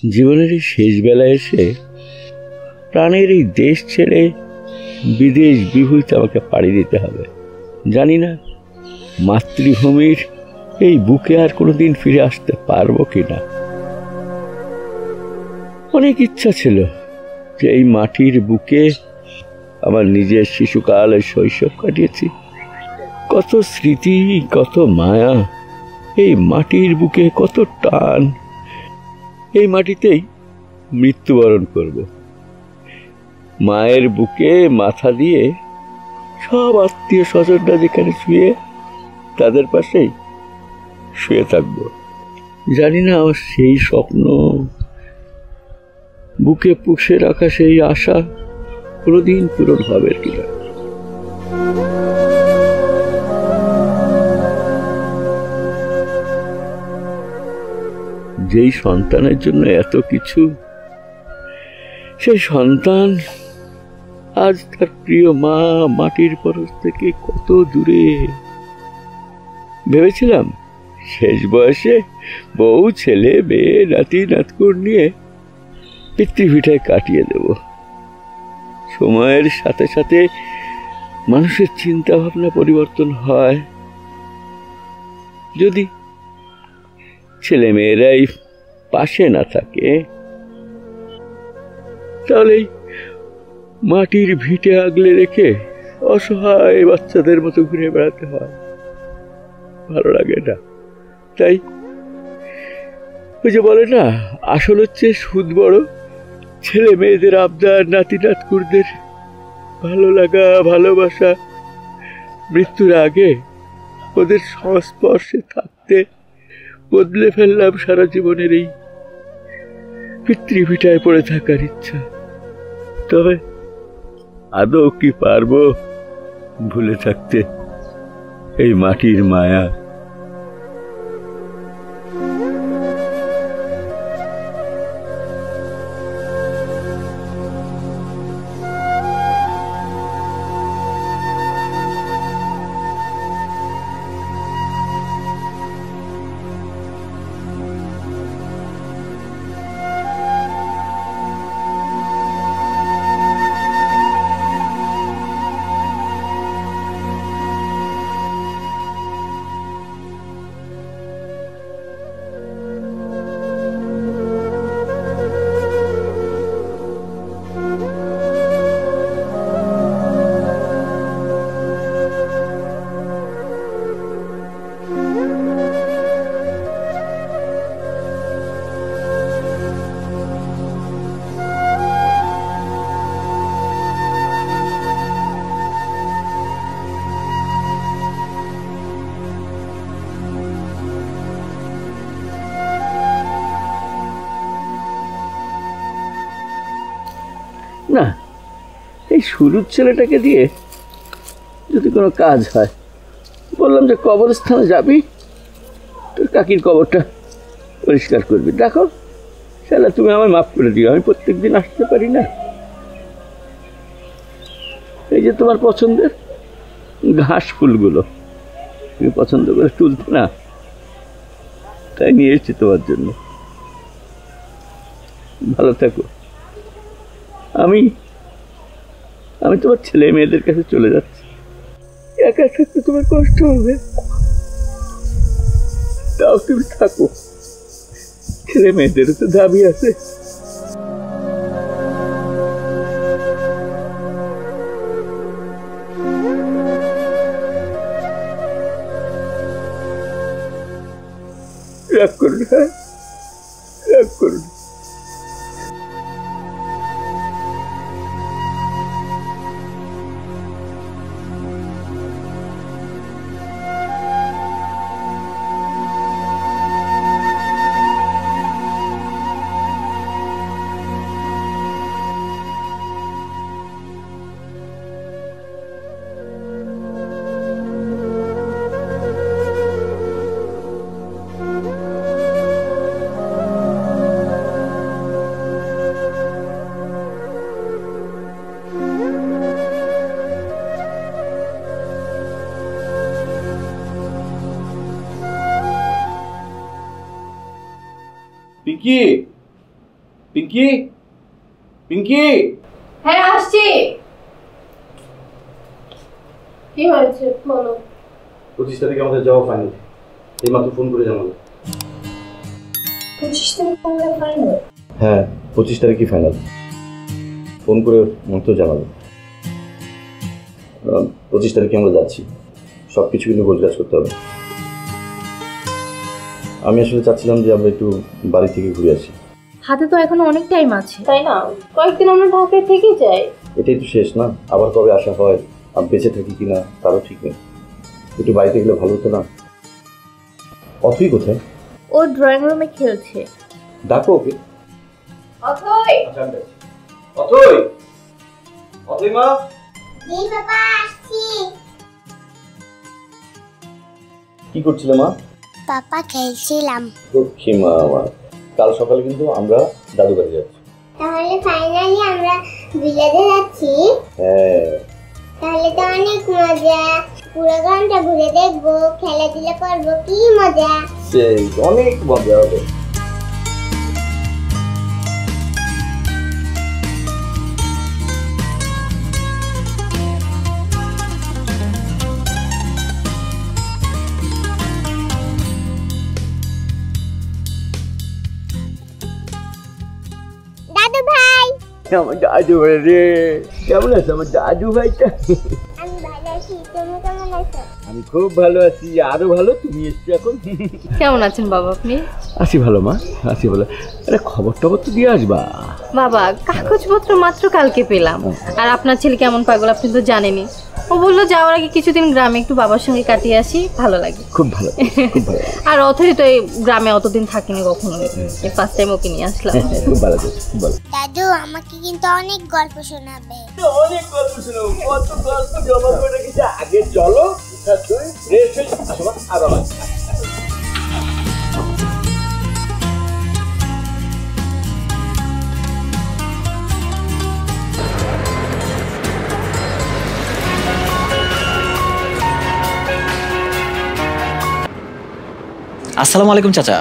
জীবনের এই শেষ বেলায় এসে প্রাণের এই দেশ ছেড়ে বিদেশ বিভূতিতে আমাকে পাড়ি দিতে হবে। জানি না মাতৃভূমির এই বুকে আর কোনোদিন ফিরে আসতে পারবো কিনা। অনেক ইচ্ছা ছিল যে এই মাটির বুকে আমার নিজের শিশুকাল শৈশব কাটিয়েছি। কত স্মৃতি, কত মায়া, এই মাটির বুকে কত টান। এই মাটিতেই মৃত্যুবরণ করব। মায়ের বুকে মাথা দিয়ে সব আত্মীয় স্বজনরা যেখানে শুয়ে, তাদের পাশেই শুয়ে থাকব। জানি না আমার সেই স্বপ্ন, বুকে পুষে রাখা সেই আশা কোনোদিন পূরণ হবে কিনা। যেই সন্তানের জন্য এত কিছু, সেই সন্তান আজ তার প্রিয় মা মাটির পরশ থেকে কত দূরে। ভেবেছিলাম শেষ বয়সে বউ, ছেলে, মেয়ে, নাতি নাতকুর নিয়ে পিতৃভিটায় কাটিয়ে দেব। সময়ের সাথে সাথে মানুষের চিন্তা ভাবনা পরিবর্তন হয়। যদি ছেলে মেয়েরাই পাশে না থাকে, তাহলে মাটির ভিটে আগলে রেখে অসহায় বাচ্চাদের মতো ঘুরে বেড়াতে হয়। ভালো লাগে না। তাই ওই যে বলে না, আসল হচ্ছে সুদ বড়, ছেলে মেয়েদের আবদার, নাতি নাতকুরদের ভালো লাগা, ভালোবাসা। মৃত্যুর আগে ওদের সংস্পর্শে থাকতে বদলে ফেললাম সারা জীবনের এই পিতৃভিটায় পড়ে থাকার ইচ্ছা। তবে আদৌ কি পারবো ভুলে থাকতে এই মাটির মায়া? না, এই শুরুর ছেলেটাকে দিয়ে যদি কোনো কাজ হয়, বললাম যে কবরস্থানে যাবি, তোর কাকির কবরটা পরিষ্কার করবি। দেখো শালা, তুমি আমায় মাফ করে দিও, আমি প্রত্যেকদিন আসতে পারি না। এই যে তোমার পছন্দের ঘাস ফুলগুলো তুমি পছন্দ করে তুলতে না, তাই নিয়ে এসেছি তোমার জন্য। ভালো থাকো। আমি তোমার ছেলে মেয়েদের কাছে চলে যাচ্ছি। একা থাকতে তোমার কষ্ট হবে, তাও তুমি থাকো। ছেলে মেয়েদেরও তো দাবি আছে। রাগ করুন, হ্যাঁ, রাগ করুন। পিকি, পিঙ্কি, পিঙ্কি। হ্যাঁ আসছি। কি হয়েছে বলো। 25 তারিখে আমাদের যাওয়া ফাইনাল। এই মাত্র ফোন করে জানালো। 25 তারিখ আমাদের ফাইনাল? হ্যাঁ, 25 তারিখই ফাইনাল। ফোন করে মাত্র জানালো। 25 তারিখে আমরা যাচ্ছি। সব কিছু কিন্তু গোছগাছ করতে হবে। আমি আসলে চাচ্ছিলাম যে আমরা একটু বাড়ি থেকে ঘুরে আসি। হাতে তো এখনো অনেক টাইম আছে, তাই না? কয়েকদিন আমরা ঢাকায় থেকে যাই। এটাই তো শেষ না, আবার কবে আসা হয় আর বেঁচে থাকি কিনা তারও ঠিক নেই। একটু বাড়িতে গেলে ভালো হতো না? অথই কোথায়? ও ড্রয়িং রুমে খেলছে। ডাকো ওকে। অথই, অথই, অথই মা। জি বাবা, আসছি। কি করছিলে মা? পাপা খেলছিলাম। লক্ষ্মী মা আমার। কাল সকালে কিন্তু আমরা দাদু বাড়ি যাচ্ছি। তাহলে ফাইনালি আমরা ভিলেজে যাচ্ছি। হ্যাঁ, তাহলে তো অনেক মজা। পুরো গ্রামটা ঘুরে দেখবো, খেলাধুলা করবো, কি মজা। সেই অনেক মজা হবে। দাদু ভাই, আমার দাদু ভাই রে, কেমন আছে আমার দাদু ভাইটা? আমি ভালো আছি, তুমি কেমন আছো? আমি খুব ভালো আছি, আরো ভালো। তুমি এসছো এখন? কেমন আছেন বাবা আপনি? আছি ভালো মা, আছি ভালো। আরে খবর টবর তো দিয়ে আসবা। বাবা কাগজপত্র মাত্র কালকে পেলাম। আর আপনার ছেলে কেমন পাগল আপনি তো জানেনই। ও বললো যাওয়ার আগে কিছুদিন গ্রামে একটু বাবার সঙ্গে কাটিয়ে আসি, ভালো লাগে। খুব ভালো, খুব ভালো। আর অথই তো এই গ্রামে অতদিন থাকিনি কখনো, এই ফার্স্ট টাইম ওকে নিয়ে আসলাম। খুব ভালো, খুব ভালো। দাদু আমাকে কিন্তু অনেক গল্প শোনাবে। অনেক গল্প শোনো, কত গল্প জমা করে রেখেছি। আগে চলো রেস্ট হয়ে আসো মা, আর বাবা। আসসালামু আলাইকুম চাচা।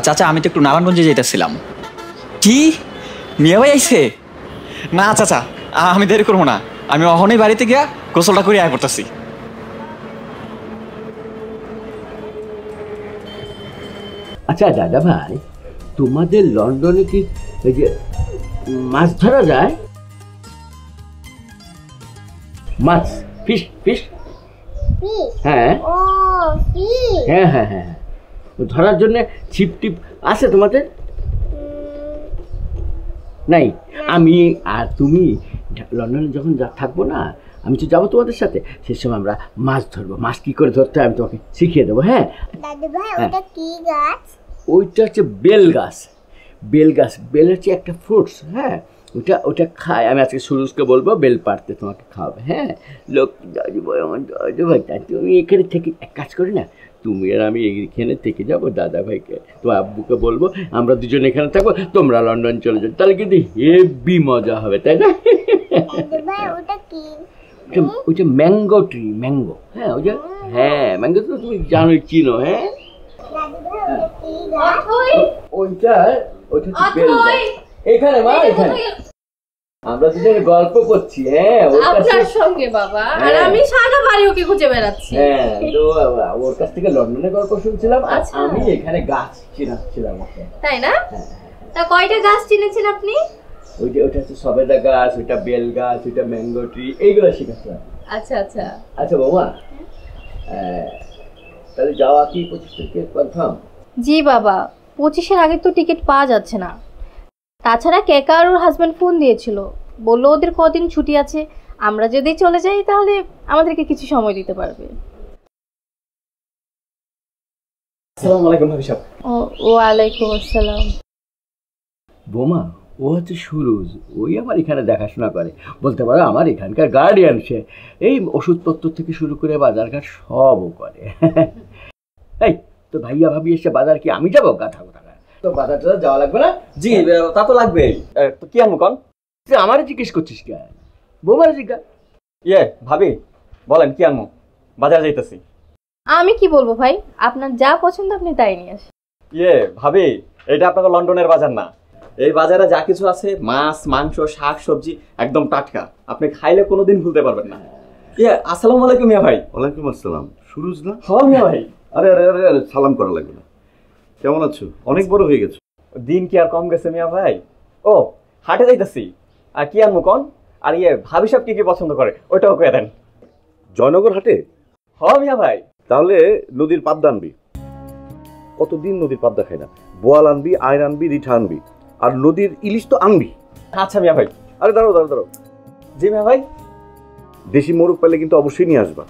চাচা আমি তো একটু নারায়ণগঞ্জে যেতেছিলাম। কি মিয়া ভাই আইছে? না চাচা আমি দেরি করবো না, আমি অহনই বাড়িতে গিয়া গোসলটা করে আয় করতেছি। আচ্ছা দাদা ভাই, তোমাদের লন্ডনে কি ওই যে মাছ ধরা যায়? মাছ, ফিশ ফিশ? ফিশ? হ্যাঁ। ও ফিশ। হ্যাঁ হ্যাঁ হ্যাঁ, ধরার জন্য ছিপ টিপ আছে তোমাদের? নাই। আমি আর তুমি লন্ডনে যখন থাকবো না, আমি তো যাবো তোমাদের সাথে, সেই সময় আমরা মাছ ধরবো। মাছ কি করে ধরতে হয় আমি তোমাকে শিখিয়ে দেবো। হ্যাঁ দাদু ভাই, ওটা কি গাছ? ওইটা হচ্ছে বেল গাছ। বেল গাছ, বেল হচ্ছে একটা ফ্রুটস। হ্যাঁ, ওটা ওটা খায়। আমি আজকে সুরজকে বলবো বেল পাড়তে তোমাকে খাওয়াবে। হ্যাঁ লোক দাদু ভাই, আমার দাদু ভাই, তুমি এখানে থেকে এক কাজ করি না, তুমি আর আমি এখানে থেকে যাবো। দাদা ভাইকে, তোমার আব্বুকে বলবো আমরা দুজন এখানে থাকবো, তোমরা লন্ডন চলে যাও। তাহলে কিন্তু হেভি মজা হবে, তাই না? দাদু ভাই, ওটা কি? ওইটা ম্যাঙ্গো ট্রি, ম্যাঙ্গো। হ্যাঁ ওই যে, হ্যাঁ ম্যাঙ্গো তো তুমি জানোই, চিনো। হ্যাঁ দাদু ভাই, ওটা কি গাছ? ওইটা ওইটা হচ্ছে বেল গাছ। এখানে মা, এখানে আমরা দুজনে গল্প করছি। হ্যাঁ আপনার সঙ্গে বাবা, আর আমি সারা বাড়ি ওকে খুঁজে বেড়াচ্ছি। হ্যাঁ, তো ওর কাছ থেকে লন্ডনে গল্প শুনছিলাম, আর আচ্ছা। আমি এখানে গাছ চিনাচ্ছিলাম ওকে। তাই না? তা কয়টা গাছ চিনেছেন আপনি? ওইটা ওইটা হচ্ছে সবেদা গাছ, ওইটা বেল গাছ, ওইটা ম্যাঙ্গো ট্রি, এইগুলো শিখাচ্ছিলাম। আচ্ছা আচ্ছা। আচ্ছা বৌমা, তাহলে যাওয়া কি 25 তারিখে কনফার্ম? জি বাবা, 25-এর আগে তো টিকিট পাওয়া যাচ্ছে না। তাছাড়া কেকা আর ওর হাজব্যান্ড ফোন দিয়েছিল, বললো ওদের কদিন ছুটি আছে, আমরা যদি চলে যাই তাহলে আমাদেরকে কিছু সময় দিতে পারবে। আসসালামু আলাইকুম ভাবি সাহেব। ওয়ালাইকুম আসসালাম। বৌমা, ও হচ্ছে সুরজ, ওই আমার এখানে দেখাশোনা করে, বলতে পারো আমার এখানকার গার্ডিয়ান। সে এই ওষুধপত্র থেকে শুরু করে বাজারঘাট সবও করে। এই তো ভাইয়া ভাবি এসে বাজার কি আমি যাবো? কথা কথা তো বাজার টাজার যাওয়া লাগবে না? জি তা তো লাগবে। তো কি আনবো কন? তুই আমারে জিজ্ঞেস করছিস কেন? বৌমারে জিজ্ঞাসা। ভাবি বলেন কি আনবো, বাজারে যাইতেছি। আমি কি বলবো ভাই, আপনার যা পছন্দ আপনি তাই নিয়ে আসেন। ভাবি এটা আপনাদের লন্ডনের বাজার না, এই বাজারে যা কিছু আছে মাছ মাংস শাক সবজি একদম টাটকা, আপনি খাইলে কোনোদিন ভুলতে পারবেন না। আসসালামু আলাইকুম মিয়া ভাই। ওয়ালাইকুম আসসালাম। সুরজ না? হ্যাঁ মিয়া ভাই। আরে আরে আরে আরে সালাম করা লাগবে না। কেমন আছো? অনেক বড় হয়ে গেছো। দিন কি আর কম গেছে মিয়া ভাই? ও হাটে যাইতেছি, আর কি আনবো কন? আর ভাবি সব কি কি পছন্দ করে ওইটাও কয়ে দেন। জয়নগর হাটে? হ্যাঁ মিয়া ভাই। তাহলে নদীর পাবদা আনবি। কতদিন নদীর পাবদা খাই না। বোয়াল আনবি, আইর আনবি, রিঠা আনবি, আর নদীর ইলিশ তো আনবি। আচ্ছা মিয়া ভাই। আরে দাঁড়াও দাঁড়াও দাঁড়াও। জি মিয়া ভাই। দেশি মোরগ পেলে কিন্তু অবশ্যই নিয়ে আসবা।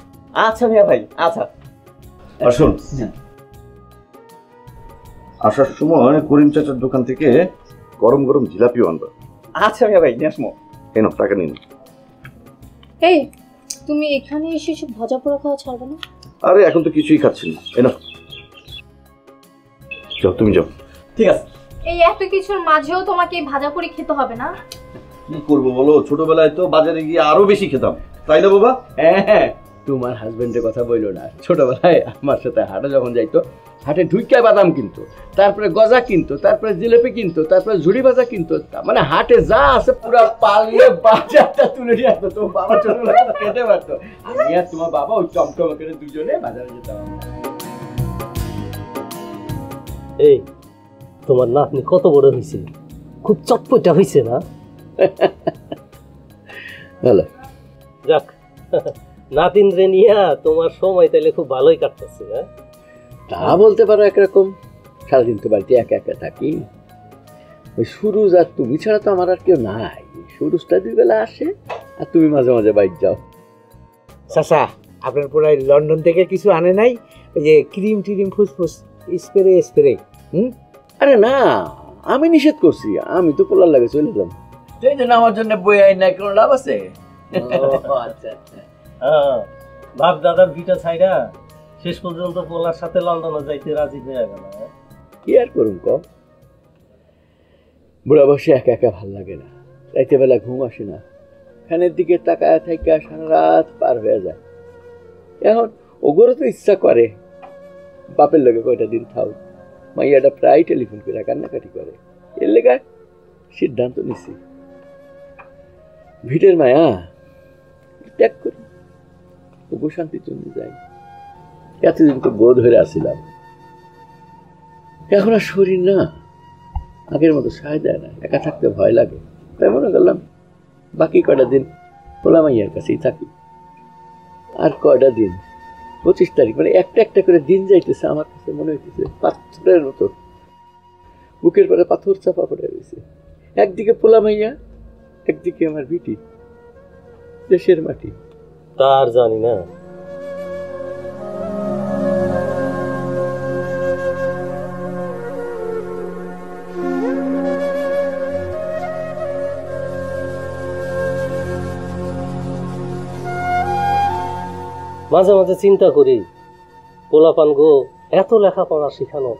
আচ্ছা মিয়া ভাই। আচ্ছা। আর শোন, আসার সময় করিম চাচার দোকান থেকে গরম গরম জিলাপিও আনবা। আচ্ছা মিয়া ভাই, নিয়ে আসবো। কেন টাকা নিন। এই তুমি এখানে এসে সব ভাজা পোড়া খাওয়া ছাড়বে না? আরে এখন তো কিছুই খাচ্ছি না। এনো যাও, তুমি যাও। ঠিক আছে। এই এত কিছুর মাঝেও তোমাকে এই ভাজা পুরি খেতে হবে না? কি করবো বলো, ছোটবেলায় তো বাজারে গিয়ে আরো বেশি খেতাম, তাই না বাবা? হ্যাঁ, তোমার হাজবেন্ডের কথা বললো না। ছোটবেলায় আমার সাথে হাটে যখন যাইতো, হাটে ঢুইকা বাদাম কিনতো, তারপরে গজা কিনতো, তারপরে জিলেপি কিনতো, তারপরে ঝুড়ি ভাজা কিনতো। মানে হাটে যা আছে পুরো পালিয়ে বাজারটা তুলে নিয়ে আসতো। তোমার বাবা ছোটবেলায় খেতে পারতো। আমি আর তোমার বাবা ওই চমচমা করে দুজনে বাজারে যেতাম। এই তোমার নাতনি কত বড় হয়েছে, খুব চটপটা হয়েছে না? ভালো যাক, নাতিন রে নিয়া তোমার সময় তাইলে খুব ভালোই কাটতেছে। হ্যাঁ, তা বলতে পারো একরকম। সারাদিন তো বাড়িতে একা একা থাকি। ওই সুরুজ আর তুমি ছাড়া তো আমার আর কেউ নাই। সুরুজটা 2 বেলা আসে, আর তুমি মাঝে মাঝে বাইরে যাও। চাচা, আপনার পুরাই লন্ডন থেকে কিছু আনে নাই? ওই যে ক্রিম টিরিম ফুসফুস স্প্রে? আরে না, আমি নিষেধ করছি। আমি তো পোলার লাগে চলে এলাম। সেই জন্য আমার জন্য বই আই না, কোনো লাভ আছে? আচ্ছা আচ্ছা। হ্যাঁ, বাপ দাদার ভিটা ছাইরা শেষ পর্যন্ত পোলার সাথে লন্ডনে যাইতে রাজি হয়ে গেল। কি আর করুন কম, বুড়া বসে একা একা ভাল লাগে না। রাইতে বেলা ঘুম আসে না, ফ্যানের দিকে তাকায় থাকা সারা রাত পার হয়ে যায়। এখন ওগরও তো ইচ্ছা করে বাপের লোকে কয়টা দিন থাও। মাইয়াটা প্রায় টেলিফোন করে কান্নাকাটি করে। এর লেগা সিদ্ধান্ত নিছি, ভিটের মায়া ত্যাগ করি, ওগো শান্তির জন্য যাই। এতদিন তো বোধ হয়ে আসছিলাম, এখন আর শরীর না আগের মতো সায় দেয় না, একা থাকতে ভয় লাগে। তাই মনে করলাম বাকি কয়টা দিন পোলা মাইয়ার কাছেই থাকি। আর কয়টা দিন, 25 তারিখ, মানে একটা একটা করে দিন যাইতেছে। আমার কাছে মনে হইতেছে পাথরের মতো, বুকের পরে পাথর চাপা পড়ে রয়েছে। একদিকে পোলা মাইয়া, একদিকে আমার বিটি, দেশের মাটি। তার জানি না। মাঝে মাঝে চিন্তা করি, পোলাপান গো এত লেখাপড়া শেখানো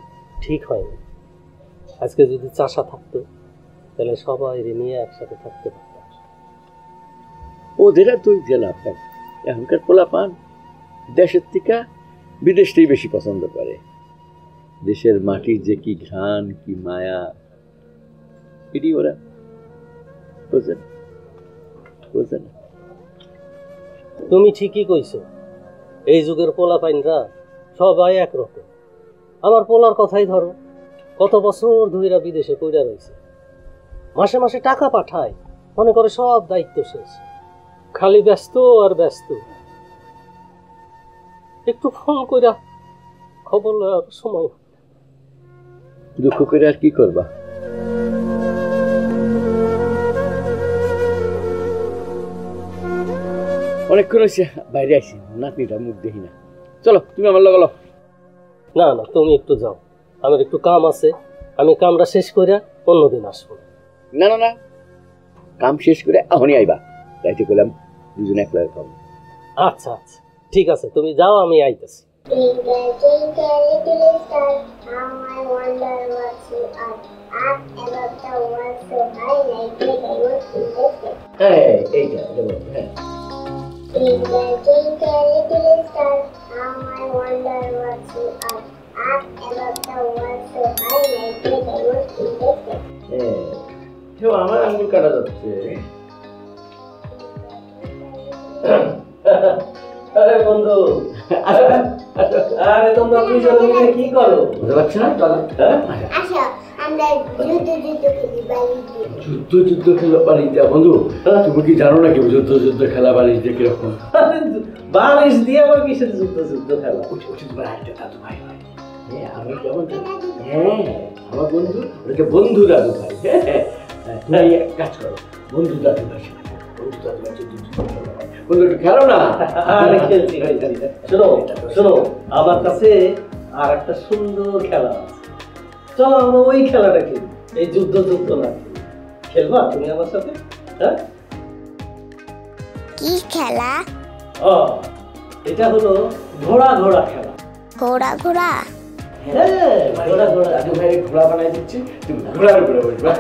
ঠিক হয়নি। আজকে যদি চাষা থাকতো তাহলে সবাই নিয়ে একসাথে থাকতে পারতাম। ওদের আর তুই জেলা পাই। এখনকার পোলা পান দেশের থেকে বিদেশটাই বেশি পছন্দ করে। দেশের মাটির যে কি ঘ্রাণ, কি মায়া, এটি ওরা বোঝে না, বোঝে না। তুমি ঠিকই কইছো, এই যুগের পোলা পাইনরা সবাই একরকম। আমার পোলার কথাই ধরো, কত বছর ধইরা বিদেশে কইরা রয়েছে, মাসে মাসে টাকা পাঠায়, মনে করে সব দায়িত্ব শেষ, খালি ব্যস্ত আর ব্যস্ত। একটু ফোন কইরা খবর লওয়ার সময়। দুঃখ করে আর কি করবা? অনেকক্ষণ হয়েছে বাইরে আসি, নাতনিটা মুখ দেখি না। চলো তুমি আমার লগালো। না না, তুমি একটু যাও, আমার একটু কাম আছে, আমি কামটা শেষ করে অন্যদিন আসবো। না না না, কাম শেষ করে এখনই আইবা। তাইতে করলাম দুজনে একলা খাবো। আচ্ছা আচ্ছা ঠিক আছে, তুমি যাও, আমি আইতেছি। Twinkle, twinkle, little star, how I wonder what you are. Up above the world so high, like a diamond in the sky. হ্যাঁ এইটা বলো। হ্যাঁ, Twinkle, twinkle, little star, how I wonder what you are. Up above the world so high, like a diamond in the sky. হ্যাঁ কাটা যাচ্ছে। আরে বন্ধু, আরে তোমরা দুইজন মিলে কি করো? বুঝতে পারছি না? আসো আমরা যুদ্ধ খেলি বাড়িতে। যুদ্ধ খেলা বাড়িতে? বন্ধু তুমি কি জানো নাকি যুদ্ধ খেলা বাড়িতে কিরকম? বালিশ দিয়ে আবার কিসের যুদ্ধ খেলা? তোমার একটা দাদু ভাই হয়। আমি কেমন? হ্যাঁ আমার বন্ধু, ওটাকে বন্ধু দাদু ভাই। তুমি এক কাজ করো, বন্ধু দাদু ভাই বন্ধু একটু খেলো না। আরে খেলছি। শোনো আমার কাছে আর একটা সুন্দর খেলা আছে, চলো আমরা ওই খেলাটা খেলি। এই যুদ্ধ না খেলবা তুমি আমার সাথে? হ্যাঁ, কি খেলা? এটা হলো ঘোড়া খেলা। ঘোড়া? হ্যাঁ, ঘোড়া। দাদু ভাই ঘোড়া বানাই দিচ্ছি, তুমি ঘোড়ার উপরে বসবা।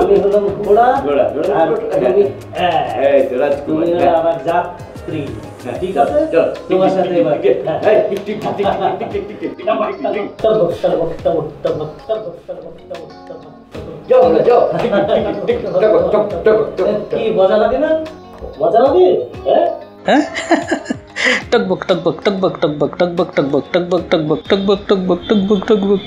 আমি হলাম ঘোড়া, আর তুমি হলো আমার যাত্রী। ঠিক আছে, তোমার সাথে এবার কি মজা লাগে না? মজা লাগে? হ্যাঁ, टकबक टकबक टकबक टकबक टकबक टकबक टकबक टकबक टकबक टकबक टकबक टकबक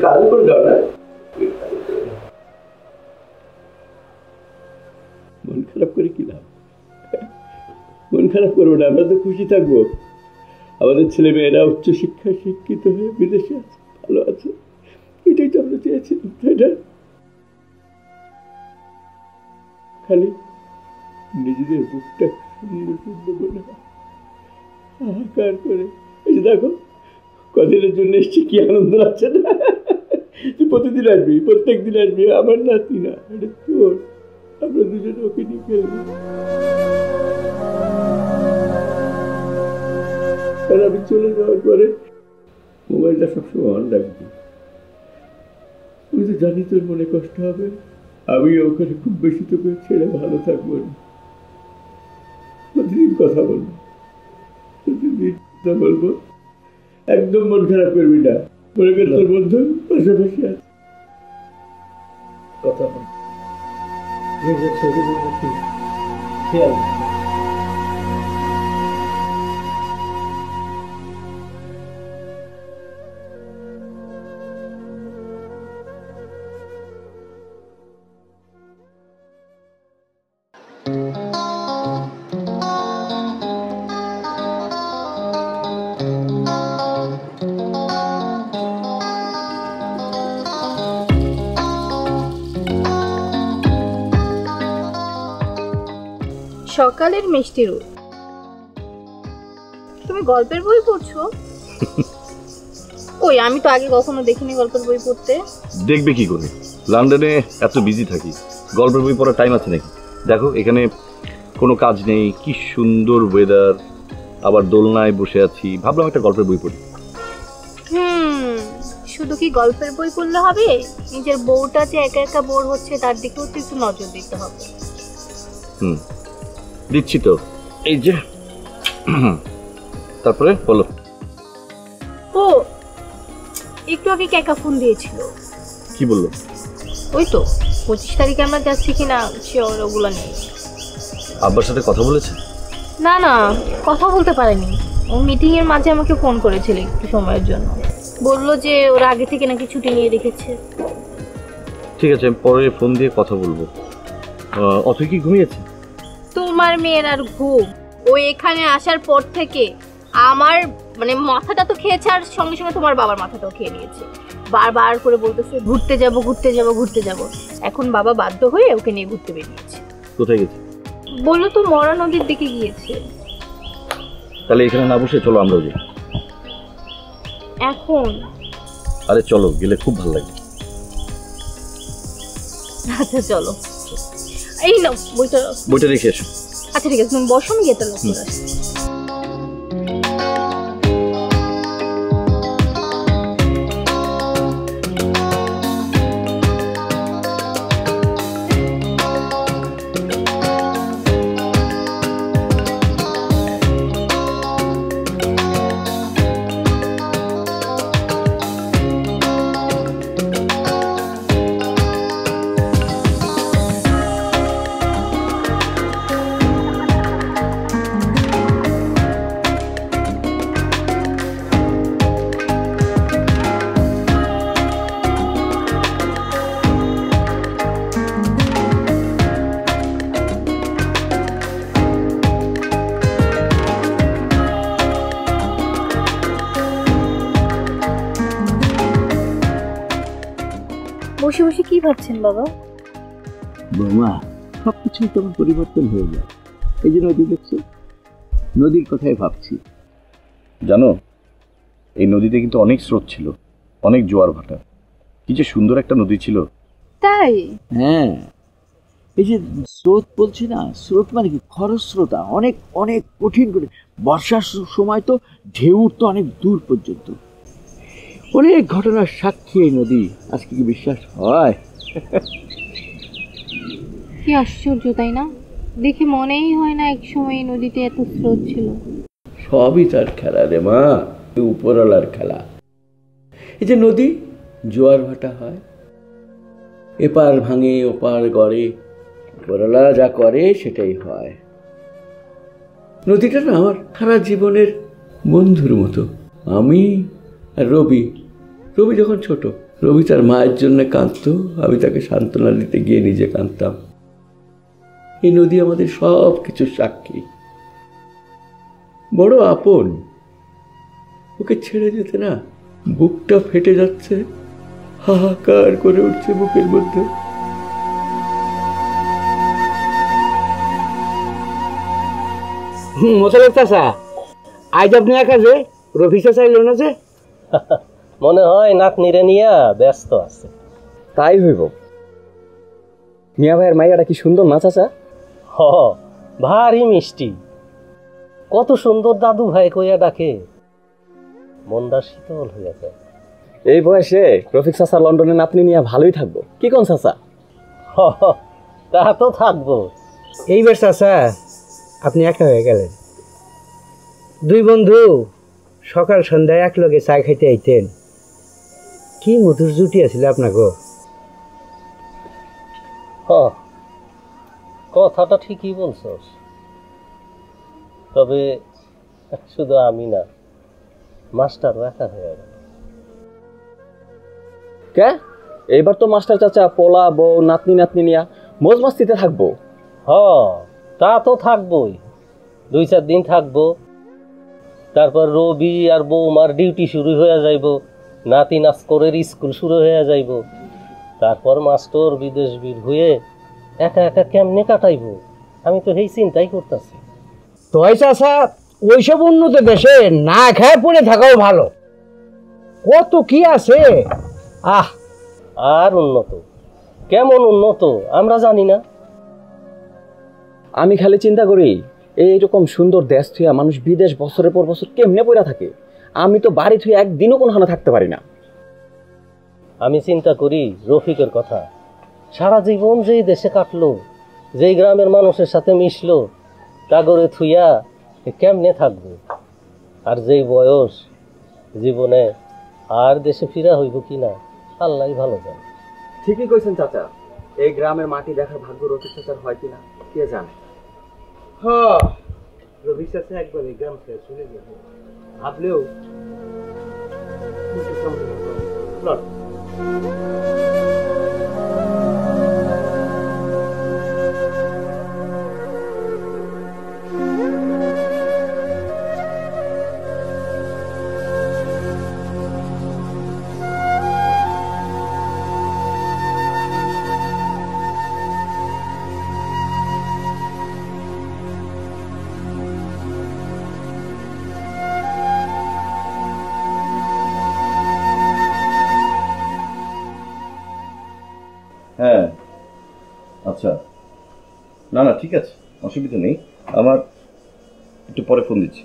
কাজ করে যাও না। মন খারাপ করে কি লাভ? মন খারাপ করবো না, আমরা তো খুশি থাকবো। আমাদের ছেলে মেয়েরা উচ্চ শিক্ষায় শিক্ষিত হয়ে বিদেশে আছে, ভালো আছে, এটাই তো আমরা চেয়েছিলাম, তাই না? খালি নিজেদের বুকটা শূন্য মনে হয়, হাহাকার করে। এই যে দেখো কদিনের জন্য এসছি, কি আনন্দ লাগছে না? তুই প্রতিদিন আসবি, প্রত্যেক দিন আসবি, আমার নাতি না, এটা তোর। আমরা দুজনে ওকে নিয়ে খেলবো। আর আমি চলে যাওয়ার পরে মোবাইলটা সবসময় অন রাখবি। আমি তো জানি তোর মনে কষ্ট হবে, আমি ওখানে খুব বেশি তোকে ছেড়ে ভালো থাকবো না। প্রতিদিন কথা বলবো, একদম মন খারাপ করবি না। মনে কর তোর বন্ধু পাশাপাশি আছে, কথা বল। নিজের শরীরের প্রতি খেয়াল। সকালের মিষ্টি রোদ। তুমি গল্পের বই পড়ছো? ওই আমি তো আগে কখনো দেখিনি গল্পের বই পড়তে। দেখবে কি করে, লন্ডনে এত বিজি থাকি, গল্পের বই পড়ার টাইম আছে নাকি? দেখো এখানে কোনো কাজ নেই, কি সুন্দর ওয়েদার, আবার দোলনায় বসে আছি, ভাবলাম একটা গল্পের বই পড়ি। শুধু কি গল্পের বই পড়লে হবে? নিজের বউটা যে একা একা বোর হচ্ছে তার দিকেও তো একটু নজর দিতে হবে। দিচ্ছি তো, এই যে। তারপরে বলো। ও একটু আগে কেকা ফোন দিয়েছিল। কি বললো? ওই তো 25 তারিখে আমরা যাচ্ছি কিনা শিওর ওগুলো নেই। আব্বার সাথে কথা বলেছে? না না, কথা বলতে পারেনি। ও মিটিং এর মাঝে আমাকে ফোন করেছিল একটু সময়ের জন্য, বললো যে ওরা আগে থেকে নাকি ছুটি নিয়ে রেখেছে। ঠিক আছে, আমি পরে ফোন দিয়ে কথা বলবো। অথই কি ঘুমিয়েছে? তোমার মেয়ের আর ঘুম? ও এখানে আসার পর থেকে আমার মানে মাথাটা তো খেয়েছে, আর সঙ্গে সঙ্গে তোমার বাবার মাথাটাও খেয়ে নিয়েছে। বারবার করে বলতেছে ঘুরতে যাব ঘুরতে যাব ঘুরতে যাব। এখন বাবা বাধ্য হয়ে ওকে নিয়ে ঘুরতে বেরিয়েছে। কোথায় গেছে? বললো তো মরা নদীর দিকে গিয়েছে। তাহলে এখানে না বসে চলো আমরাও যাই। এখন? আরে চলো, গেলে খুব ভালো লাগবে। আচ্ছা চলো। এই নাও বইটা রেখে এসো। আচ্ছা ঠিক আছে, তুমি বসো, আমি গেটটা লক করে আসছি। বসে বসে কি ভাবছেন বাবা? বৌমা, সবকিছুই তোমার পরিবর্তন হয়ে যায়। এই যে নদী দেখছো, নদীর কথাই ভাবছি। জানো, এই নদীতে কিন্তু অনেক স্রোত ছিল, অনেক জোয়ার ভাটা। কি যে সুন্দর একটা নদী ছিল। তাই? হ্যাঁ, এই যে স্রোত বলছি না, স্রোত মানে কি খরস্রোতা, অনেক অনেক কঠিন করে। বর্ষার সময় তো ঢেউ উঠতো অনেক দূর পর্যন্ত। অনেক ঘটনার সাক্ষী এই নদী। আজকে কি বিশ্বাস হয়? কি আশ্চর্য, তাই না? দেখে মনেই হয় না এক সময় এই নদীতে এত স্রোত ছিল। সবই তার খেলা রে মা, উপরওয়ালার খেলা। এই যে নদী, জোয়ার ভাটা হয়, এপার ভাঙে ওপার গড়ে, উপরওয়ালা যা করে সেটাই হয়। নদীটা না আমার সারা জীবনের বন্ধুর মতো। আমি আর রবি যখন ছোট, রবি তার মায়ের জন্য কাঁদতো, আমি তাকে সান্ত্বনা দিতে গিয়ে নিজে কাঁদতাম। এই নদী আমাদের সব কিছুর সাক্ষী, বড় আপন। ওকে ছেড়ে যেতে না বুকটা ফেটে যাচ্ছে, হাহাকার করে উঠছে বুকের মধ্যে। মোশাররফ চাচা, আজ আপনি একা যে, রফি চাচা এলো না যে? মনে হয় নাতনিরে নিয়া ব্যস্ত আছে। তাই হইব। মিয়া ভাইয়ের মাইয়াটা কি সুন্দর না চাচা? হ, ভারী মিষ্টি। কত সুন্দর দাদু ভাই কইয়া ডাকে, মনটা শীতল হইয়া যায়। এই বয়সে রফিক চাচা লন্ডনে নাতনি নিয়ে ভালোই থাকবো, কি কোন চাচা? হ, তা তো থাকবো। এইবার চাচা আপনি একা হয়ে গেলেন। দুই বন্ধু সকাল সন্ধ্যায় এক লগে চা খাইতে আইতেন, কি মধুর জুটি আছিল আপনাকে। হ, কথাটা ঠিকই বলছস। তবে শুধু আমি না, মাস্টারও একা হয়ে গেল। কে এইবার তো মাস্টার চাচা পোলা বউ নাতনি নাতনি নিয়া মজ মাস্তিতে থাকবো। হ, তা তো থাকবোই। 2-4 দিন থাকবো, তারপর রবি আর বৌমার ডিউটি শুরু হয়ে যাইব, নাতি নাস্করের স্কুল শুরু হয়ে যাইব। তারপর মাস্টার বিদেশ বীর হয়ে একা একা কেমনে কাটাইব, আমি তো এই চিন্তাই করতেছি। তোই চাচা ওইসব উন্নত দেশে না খায় পড়ে থাকাও ভালো, কত কি আছে। আহ, আর উন্নত কেমন উন্নত আমরা জানি না। আমি খালি চিন্তা করি এইরকম সুন্দর দেশ থুয়া মানুষ বিদেশ বছরের পর বছর কেমনে পড়া থাকে। আমি তো বাড়ি থুয়ে একদিনও কোনখানে থাকতে পারি না। আমি চিন্তা করি রফিকের কথা। সারা জীবন যেই দেশে কাটলো, যেই গ্রামের মানুষের সাথে মিশলো, কাগরে থুইয়া কেমনে থাকবে। আর যেই বয়স, জীবনে আর দেশে ফিরা হইব কিনা আল্লাহ ভালো জানে। ঠিকই কইছেন চাচা, এই গ্রামের মাটি দেখার ভাগ্য রফিক চাচার হয় কিনা কে জানে। হ্যাঁ, রফিক চাচা একবার এই গ্রাম ছেড়ে চলে গেল, ভাবলেও হ্যাঁ, আচ্ছা, না না ঠিক আছে, অসুবিধা নেই। আমার একটু পরে ফোন দিচ্ছি।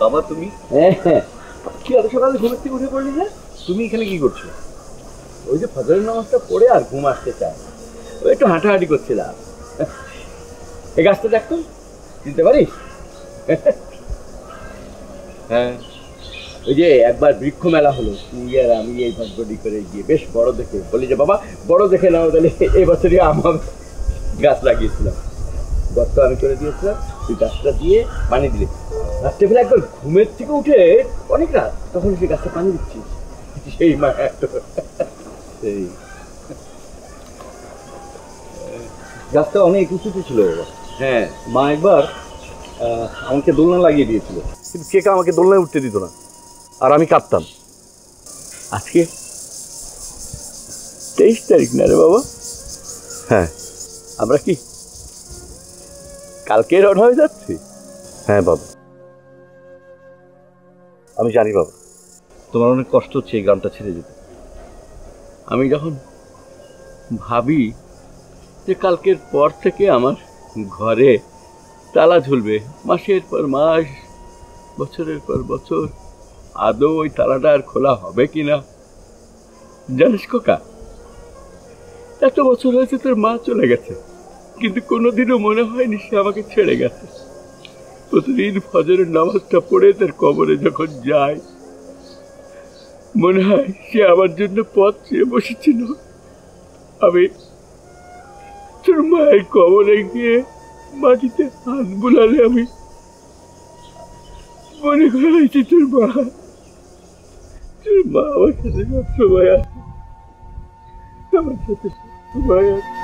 বাবা তুমি কি এত সকালে ঘুমের থেকে উঠে পড়লি? হ্যাঁ, তুমি এখানে কি করছো? ওই যে ফজরের নামাজটা পড়ে আর ঘুম আসতে চায়, ওই একটু হাঁটাহাঁটি করছিলাম। এই গাছটা দেখতো, চিনতে পারিস? হ্যাঁ, ওই যে একবার বৃক্ষ মেলা হলো, তুই আর আমি এই ভাগ্যটি করে গিয়ে বেশ বড় দেখে বলি যে বাবা বড় দেখে নাও, তাহলে এই বছরই আমার গাছ লাগিয়েছিলাম। গাছটা আমি করে দিয়েছিলাম, তুই গাছটা দিয়ে পানি দিলে। রাত্রে ফেলে একবার ঘুমের থেকে উঠে অনেক রাত, তখন সেই গাছটা পানি দিচ্ছিস, সেই মা সেই গাছটা অনেক উঁচুতে ছিল। হ্যাঁ, মা একবার আমাকে দোলনা লাগিয়ে দিয়েছিল, কিন্তু কেকা আমাকে দোলনায় উঠতে দিত না, আর আমি কাঁদতাম। আজকে 23 তারিখ না রে বাবা? হ্যাঁ। আমরা কি কালকে রওনা হয়ে যাচ্ছি? হ্যাঁ বাবা, আমি জানি বাবা তোমার অনেক কষ্ট হচ্ছে এই গ্রামটা ছেড়ে যেতে। আমি যখন ভাবি যে কালকের পর থেকে আমার ঘরে তালা ঝুলবে মাসের পর মাস, বছরের পর বছর, আদৌ ওই তালাটা আর খোলা হবে কিনা। জানিস খোকা, এত বছর হয়েছে তোর মা চলে গেছে, কিন্তু কোনোদিনও মনে হয়নি সে আমাকে ছেড়ে গেছে। প্রতিদিন ফজরের নামাজটা পড়ে তার কবরে যখন যায়, মনে হয় সে আমার জন্য পথ চেয়ে বসেছিল। আমি তোর মায়ের কবরে গিয়ে মাটিতে হাত বুলালে আমি মনে করেছি তোর মা আমার সাথে সবসময় আছে, আমার সাথে সবসময় আছে।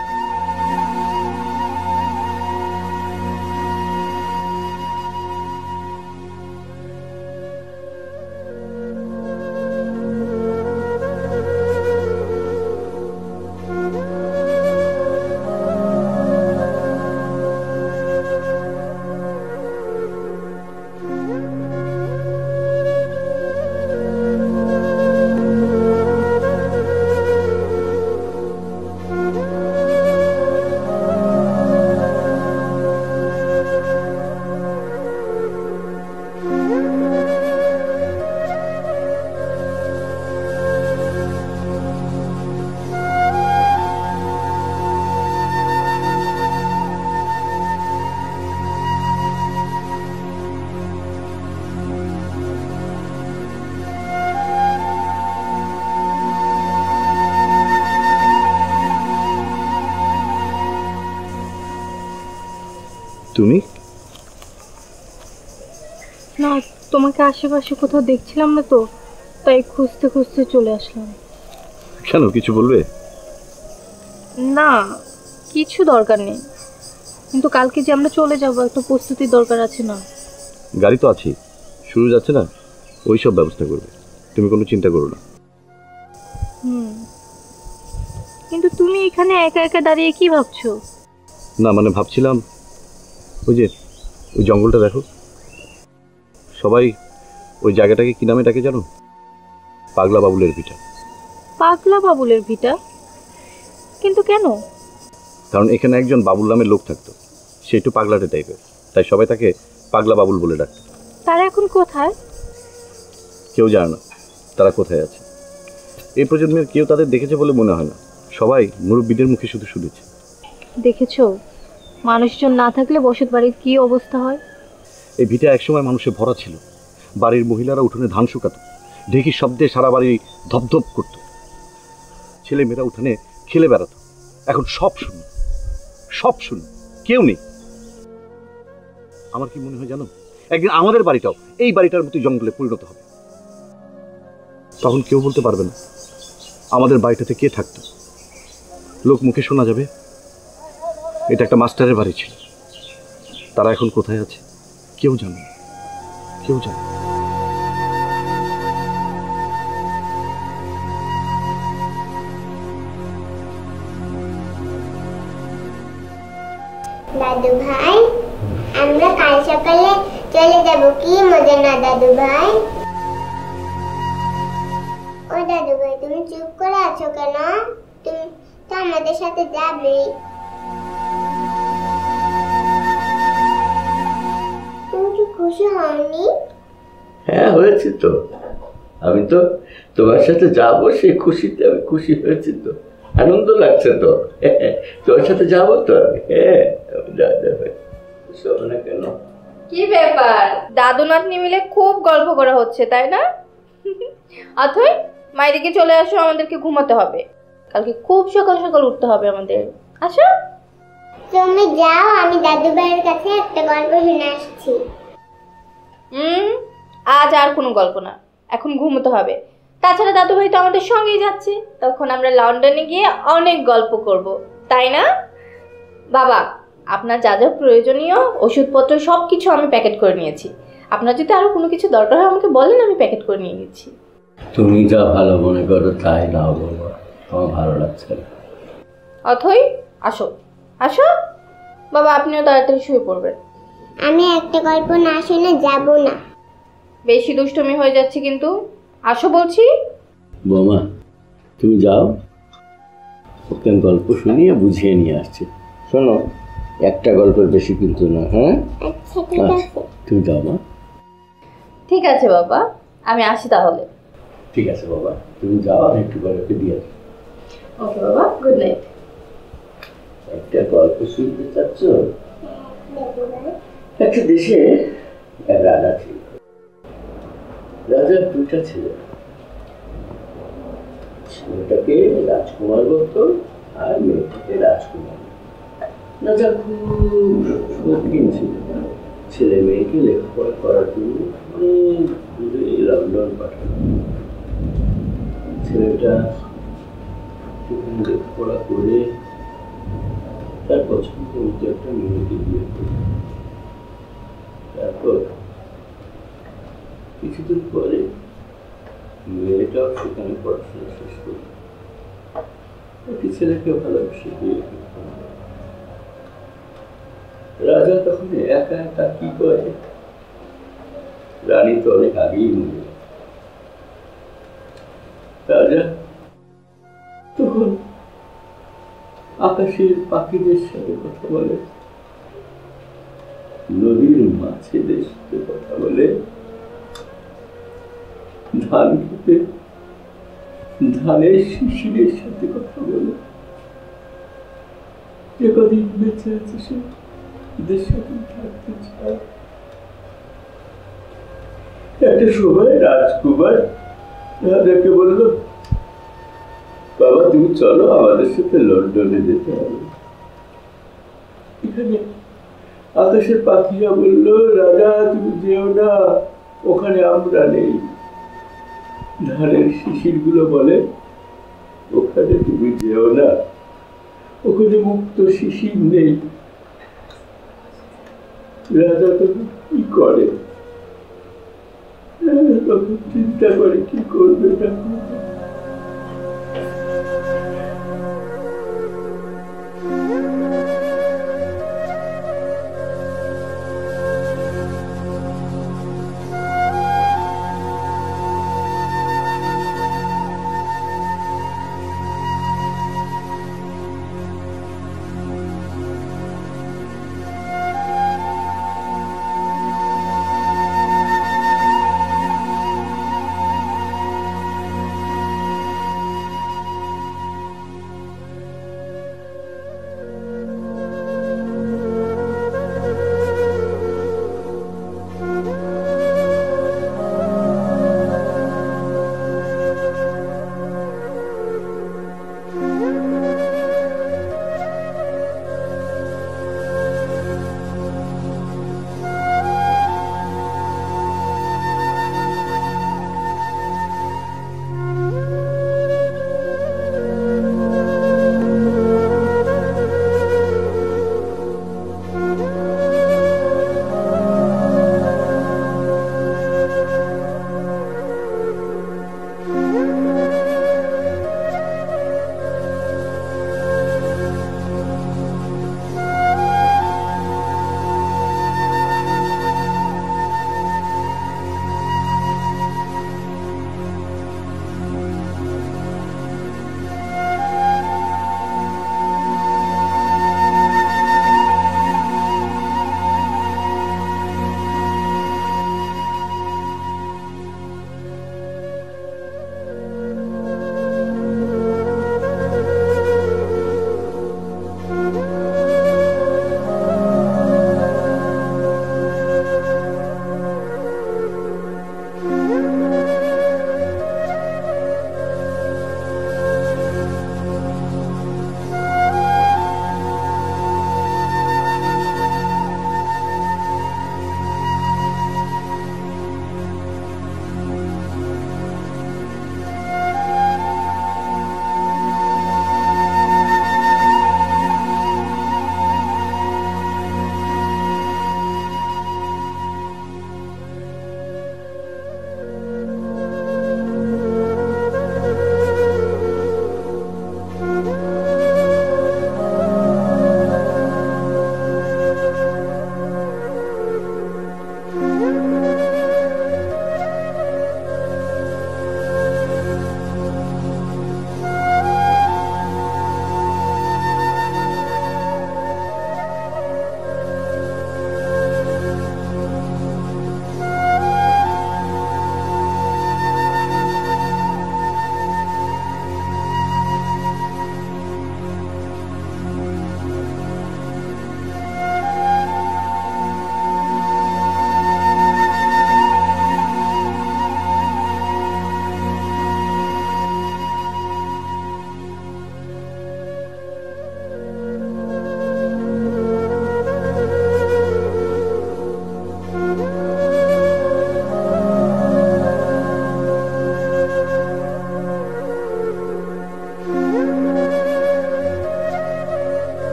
তুমি? না, তোমাকে আশেপাশে কোথাও দেখছিলাম না তো, তাই খুঁজতে খুঁজতে চলে আসলাম। কেন, কিছু বলবে? না, কিছু দরকার নেই, কিন্তু কালকে যে আমরা চলে যাব একটা প্রস্তুতির দরকার আছে না? গাড়ি তো আছে, শুরু যাচ্ছে না, ওই সব ব্যবস্থা করবে, তুমি কোনো চিন্তা করো না। কিন্তু তুমি এখানে একা একা দাঁড়িয়ে কি ভাবছো? না মানে ভাবছিলাম, ওই যে ওই জঙ্গলটা দেখো, সবাই ওই জায়গাটাকে কি নামে ডাকে জানো? পাগলা বাবুলের ভিটা। পাগলা বাবুলের ভিটা? কিন্তু কেন? কারণ এখানে একজন বাবুল নামের লোক থাকতো, সে একটু পাগলাটে টাইপের, তাই সবাই তাকে পাগলা বাবুল বলে ডাকত। তারা এখন কোথায়? কেউ জানে না তারা কোথায় আছে। এই প্রজন্মের কেউ তাদের দেখেছে বলে মনে হয় না, সবাই মুরব্বীদের মুখে শুধু শুনেছে। দেখেছো, মানুষজন না থাকলে বসত বাড়ির কি অবস্থা হয়। এই ভিটা একসময় মানুষে ভরা ছিল, বাড়ির মহিলারা উঠোনে ধান শুকাতো, ঢেকির শব্দে সারা বাড়ি ধপধপ করত, ছেলে মেয়েরা উঠোনে খেলে বেড়াতো। এখন সব শূন্য, সব শূন্য, কেউ নেই। আমার কি মনে হয় জানো, একদিন আমাদের বাড়িটাও এই বাড়িটার মতো জঙ্গলে পরিণত হবে। তখন কেউ বলতে পারবে না আমাদের বাড়িটাতে কে থাকতো। লোক মুখে শোনা যাবে এটা একটা মাস্টারের বাড়ি ছিল। তারা এখন কোথায় আছে কেউ জানে না, কেউ জানে না। দাদু ভাই, আমরা কাল সকালে চলে যাব, কি মজা না দাদু ভাই? ও দাদু ভাই, তুমি চুপ করে আছো কেন? তুমি তো আমাদের সাথে যাবে। তুমি কি খুশি হওনি? হ্যাঁ হয়েছে তো, আমি তো তোমার সাথে যাবো সেই খুশিতে আমি খুশি হয়েছি তো, আনন্দ লাগছে তো। তোমার সাথে যাবো তো আমি। হ্যাঁ শোনো না কেন? কি ব্যাপার, দাদু নাতনি মিলে খুব গল্প করা হচ্ছে তাই না? অথই মায়ের দিকে চলে আসো, আমাদেরকে ঘুমাতে হবে, কালকে খুব সকাল সকাল উঠতে হবে আমাদের। আসো। তুমি যাও, আমি দাদু ভাইয়ের কাছে একটা গল্প শুনে আসছি। আজ আর কোনো গল্প না, এখন ঘুমোতে হবে। তাছাড়া দাদু ভাই তো আমাদের সঙ্গেই যাচ্ছে, তখন আমরা লন্ডনে গিয়ে অনেক গল্প করব, তাই না? বাবা, আপনার যা যা প্রয়োজনীয় ওষুধপত্র সব কিছু আমি প্যাকেট করে নিয়েছি। আপনার যদি আরো কোনো কিছু দরকার হয় আমাকে বলেন, আমি প্যাকেট করে নিয়ে নিচ্ছি। তুমি যা ভালো মনে করো তাই নাও বাবা, আমার ভালো লাগছে না। অথই আসো আসো। বাবা আপনিও তাড়াতাড়ি শুয়ে পড়বেন। আমি একটা গল্প না শুনে যাব না। বেশি দুষ্টুমি হয়ে যাচ্ছে কিন্তু, আসো বলছি। বৌমা তুমি যাও, ওকে আমি গল্প শুনিয়ে বুঝিয়ে নিয়ে আসছি। শোনো, একটা গল্পের বেশি কিন্তু না। হ্যাঁ আচ্ছা ঠিক আছে, তুমি যাও মা। ঠিক আছে বাবা, আমি আসি তাহলে। ঠিক আছে বাবা, তুমি যাও, আমি একটু গল্পে দিয়ে আসি। ওকে বাবা, গুড নাইট। একটা গল্প শুনতে চাচ্ছ? একটা দেশে এক রাজা ছিল। রাজার দুটা ছেলে, ছেলেটাকে রাজকুমার বলতো আর মেয়েটাকে রাজকুমার। রাজা খুব শৌখিন ছিল, ছেলে মেয়েকে লেখাপড়া করার জন্য অনেক দূরে লন্ডন পাঠানো। ছেলেটা সেখানে লেখাপড়া করে তার পছন্দ মতো একটা মেয়েকে বিয়ে করল। তারপর কিছুদিন পরে মেয়েটাও সেখানে পড়াশোনা শেষ করল, একটি ছেলেকে ভালোবেসে বিয়ে করল। রাজা তখন একা একা কি করে, রানী তো অনেক আগেই মরে। রাজা তখন আকাশের পাখিদের সাথে কথা বলে, নদীর মাছেদের সাথে কথা বলে, ধান খেতে ধানের শিশিরের সাথে কথা বলে। যে কদিন বেঁচে আছে সে এদের সাথে থাকতে চায়। একটা সময় রাজকুমার রাজাকে বলল, বাবা তুমি চলো, আমাদের সাথে লন্ডনে যেতে হবে। এখানে আকাশের পাখিরা বলল, রাজা তুমি যেও না, ওখানে আমরা নেই। ধানের শিশির গুলো বলে, ওখানে তুমি যেও না, ওখানে মুক্ত শিশির নেই। রাজা তখন কি করে? রাজা তখন চিন্তা করে কি করবে না করবে।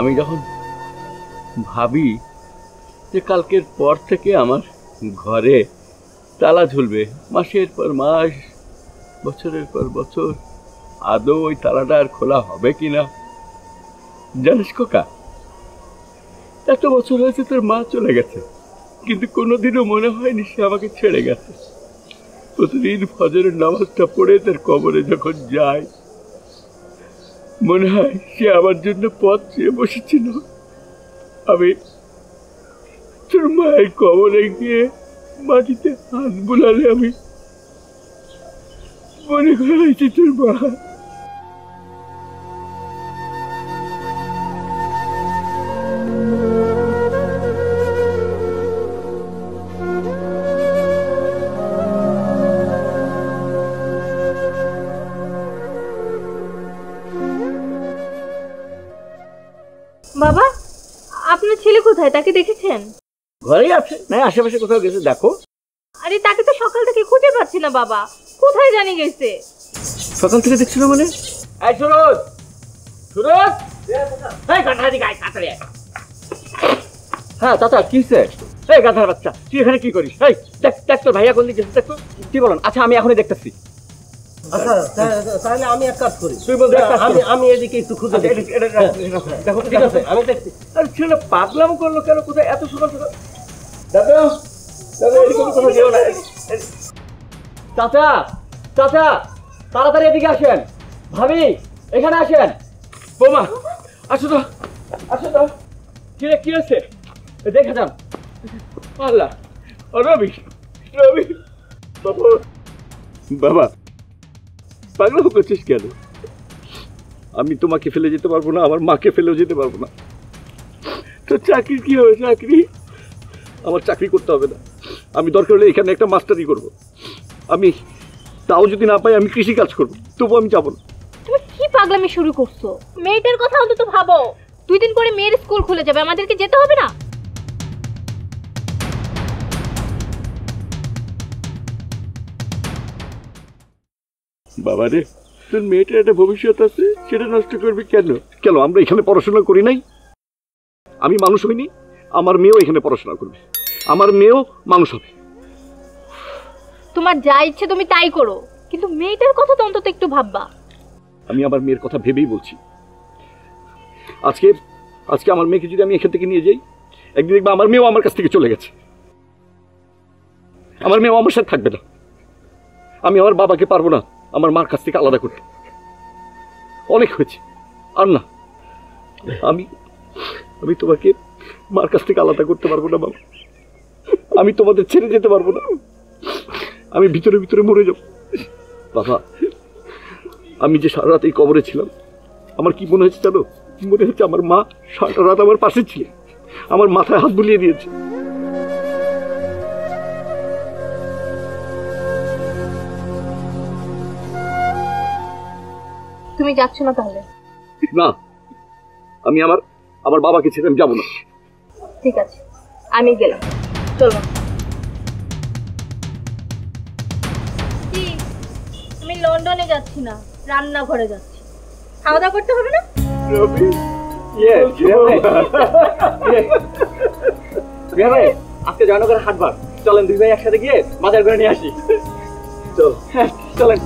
আমি যখন ভাবি যে কালকের পর থেকে আমার ঘরে তালা ঝুলবে মাসের পর মাস, বছরের পর বছর, আদৌ ওই তালাটা আর খোলা হবে কিনা। জানিস খোকা, এত বছর হয়েছে তোর মা চলে গেছে, কিন্তু কোনোদিনও মনে হয়নি সে আমাকে ছেড়ে গেছে। প্রতিদিন ফজরের নামাজটা পড়ে তার কবরে যখন যায়, মনে হয় সে আমার জন্য পথ চেয়ে বসেছিল। আমি তোর মায়ের কবরে গিয়ে মাটিতে হাত বুলালে আমি মনে করেছি তোর মা। বাবা, আপনার ছেলে কোথায়? তাকে দেখেছেন? ঘরেই আছে, না আশেপাশে কোথাও গেছে দেখো। আরে তাকে তো সকাল থেকে খুঁজে পাচ্ছি না বাবা, কোথায় জানি গেছে। সকাল থেকে দেখছিল মানে? এই সুরজ, সুরজ, এই গাধা দিকে আয়, তাড়াতাড়ি আয়। হ্যাঁ চাচা, কি হয়েছে? এই গাধার বাচ্চা, তুই এখানে কি করিস? এই দেখ দেখ তোর ভাইয়া কোন দিকে গেছে, দেখ তো। কি বলেন? আচ্ছা আমি এখনই দেখতেছি। আচ্ছা তাহলে আমি এক কাজ করি, তুই বল। আমি এদিকে একটু খুঁজে দেখি। দেখো ঠিক আছে, আমি দেখছি। আরে ছেলে পাগলাম করলো কেন? কোথায় এত সকাল সকাল? দাদা দাদা, এদিকে কোথাও যেও না। চাচা চাচা, তাড়াতাড়ি এদিকে আসেন। ভাবি এখানে আসেন। বোমা আসো তো, আসো তো। কি হয়েছে দেখা যান। আল্লাহ, রবি রবি, বাবা বাবা পাগলাম করছিস কেন? আমি তোমাকে ফেলে যেতে পারবো না, আমার মাকে ফেলেও যেতে পারবো না। তো চাকরি কি হবে? চাকরি আমার চাকরি করতে হবে না, আমি দরকার হলে এখানে একটা মাস্টারি করব। আমি তাও যদি না পাই আমি কৃষি কাজ করবো, তবু আমি যাবো না। তুমি কি পাগলামি শুরু করছো? মেয়েটার কথা অন্তত ভাবো। 2 দিন পরে মেয়ের স্কুল খুলে যাবে, আমাদেরকে যেতে হবে না? বাবা রে, তোর মেয়েটার একটা ভবিষ্যৎ আছে, সেটা নষ্ট করবি কেন? কেন আমরা এখানে পড়াশোনা করি নাই? আমি মানুষ হইনি, আমার মেয়েও এখানে পড়াশোনা করবে, আমার মেয়েও মানুষ হবে। তোমার যা ইচ্ছে তুমি তাই করো, কিন্তু মেয়েটার কথা তো অন্তত একটু ভাববা। আমি আমার মেয়ের কথা ভেবেই বলছি। আজকে আজকে আমার মেয়েকে যদি আমি এখান থেকে নিয়ে যাই, একদিন দেখবা আমার মেয়েও আমার কাছ থেকে চলে গেছে, আমার মেয়েও আমার সাথে থাকবে না। আমি আমার বাবাকে পারবো না আমার মার কাছ থেকে আলাদা করতে, অনেক হয়েছে আর না। আমি আমি তোমাকে মার কাছ থেকে আলাদা করতে পারবো না বাবা, আমি তোমাদের ছেড়ে যেতে পারবো না, আমি ভিতরে ভিতরে মরে যাব। বাবা, আমি যে সারা রাত এই কবরে ছিলাম, আমার কি মনে হচ্ছে জানো? মনে হচ্ছে আমার মা সারা রাত আমার পাশে ছিল, আমার মাথায় হাত বুলিয়ে দিয়েছে। তুমি যাচ্ছ না তাহলে? না, আমি আমার বাবাকে ছেড়ে আমি যাবো না। ঠিক আছে, আমি গেলাম, চলো। আমি লন্ডনে যাচ্ছি না, রান্নাঘরে যাচ্ছি। খাওয়া দাওয়া করতে হবে না? রবি, আজকে জয়নগরের হাটবার, চলেন দুই ভাই একসাথে গিয়ে বাজার করে নিয়ে আসি। চল, হ্যাঁ চলেন।